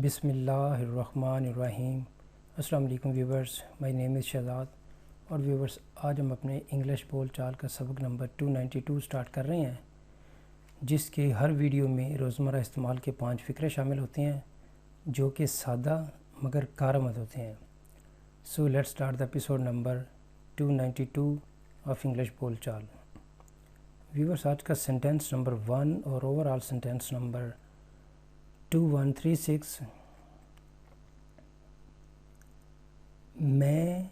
بسم اللہ الرحمن الرحیم۔ السلام علیکم ویورز، مائی نیم از شہزاد اور ویورز آج ہم اپنے انگلش بول چال کا سبق نمبر 292 سٹارٹ کر رہے ہیں، جس کے ہر ویڈیو میں روزمرہ استعمال کے 5 فقرے شامل ہوتے ہیں جو کہ سادہ مگر کارآمد ہوتے ہیں۔ So let's start the episode number 292 of English بول چال۔ ویورز آج کا سینٹینس نمبر 1 اور اوور آل سینٹینس نمبر 2136، میں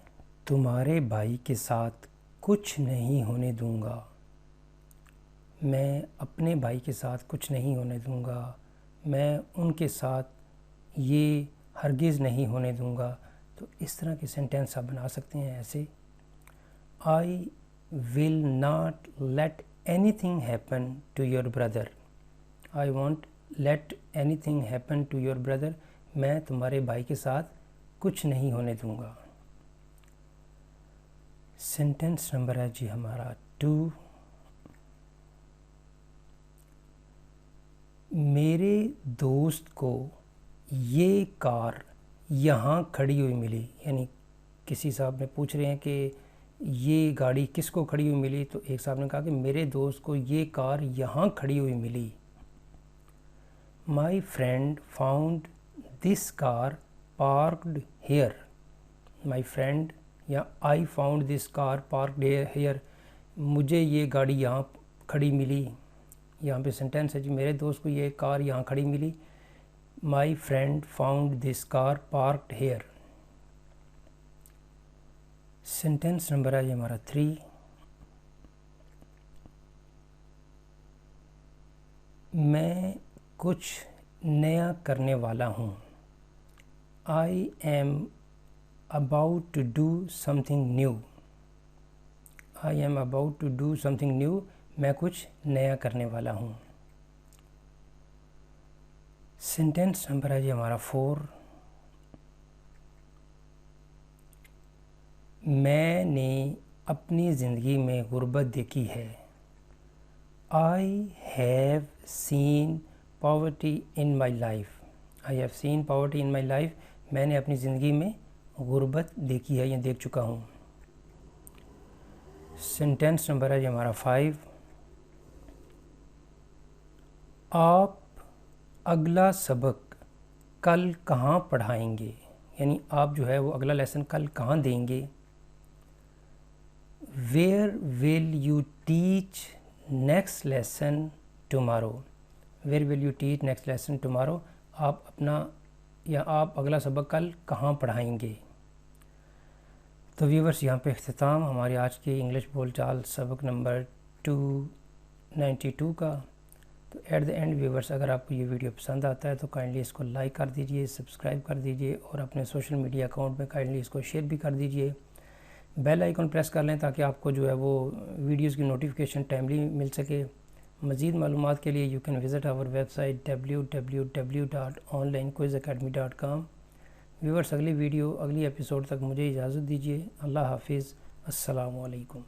تمہارے بھائی کے ساتھ کچھ نہیں ہونے دوں گا۔ میں اپنے بھائی کے ساتھ کچھ نہیں ہونے دوں گا، میں ان کے ساتھ یہ ہرگز نہیں ہونے دوں گا۔ تو اس طرح کے سینٹینس آپ بنا سکتے ہیں ایسے: I will not let anything happen to your brother. I won't let anything happen to your brother. میں تمہارے بھائی کے ساتھ کچھ نہیں ہونے دوں گا۔ سینٹینس نمبر ہے جی ہمارا 2، میرے دوست کو یہ کار یہاں کھڑی ہوئی ملی۔ یعنی کسی صاحب نے پوچھ رہے ہیں کہ یہ گاڑی کس کو کھڑی ہوئی ملی، تو ایک صاحب نے کہا کہ میرے دوست کو یہ کار یہاں کھڑی ہوئی ملی۔ My friend found this car parked here. My friend یا I found this car parked here. مجھے یہ گاڑی یہاں کھڑی ملی۔ یہاں پہ سینٹینس ہے جی، میرے دوست کو یہ کار یہاں کھڑی ملی۔ My friend found this car parked here. Sentence number ہے یہ ہمارا 3، میں کچھ نیا کرنے والا ہوں۔ I am about to do something new. I am about to do something new. میں کچھ نیا کرنے والا ہوں۔ سینٹینس نمبر ہے جی ہمارا 4، میں نے اپنی زندگی میں غربت دیکھی ہے۔ I have seen poverty in my life. I have seen poverty in my life. میں نے اپنی زندگی میں غربت دیکھی ہے یا دیکھ چکا ہوں۔ سینٹینس نمبر ہے جی ہمارا 5، آپ اگلا سبق کل کہاں پڑھائیں گے؟ یعنی آپ جو ہے وہ اگلا لیسن کل کہاں دیں گے؟ Where will you teach next lesson tomorrow? Where will you teach next lesson tomorrow? آپ اگلا سبق کل کہاں پڑھائیں گے؟ تو ویورز یہاں پہ اختتام ہمارے آج کے انگلش بول چال سبق نمبر 292 کا۔ تو ایٹ دا اینڈ ویورز، اگر آپ کو یہ ویڈیو پسند آتا ہے تو کائنڈلی اس کو لائک کر دیجئے، سبسکرائب کر دیجئے اور اپنے سوشل میڈیا اکاؤنٹ میں کائنڈلی اس کو شیئر بھی کر دیجئے۔ بیل آئیکن پریس کر لیں تاکہ آپ کو جو ہے وہ ویڈیوز کی نوٹیفیکیشن ٹائملی مل سکے۔ مزید معلومات کے لیے یو کین وزٹ آور ویب سائٹ www.onlinequizacademy.com۔ ویورز اگلی ایپیسوڈ تک مجھے اجازت دیجیے۔ اللہ حافظ، السلام علیکم۔